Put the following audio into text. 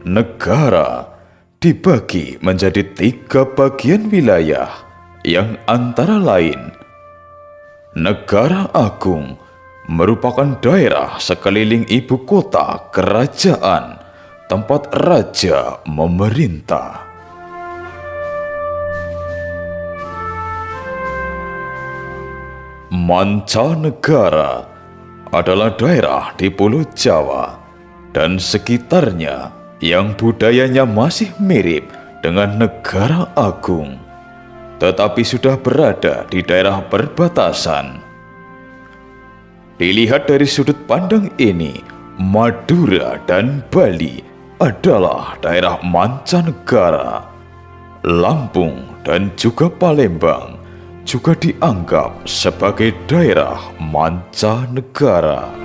Negara dibagi menjadi 3 bagian wilayah yang antara lain: Negara Agung merupakan daerah sekeliling ibu kota kerajaan tempat raja memerintah. Mancanegara adalah daerah di Pulau Jawa dan sekitarnya yang budayanya masih mirip dengan Negara Agung, tetapi sudah berada di daerah perbatasan. Dilihat dari sudut pandang ini, Madura dan Bali adalah daerah mancanegara. Lampung dan juga Palembang juga dianggap sebagai daerah mancanegara.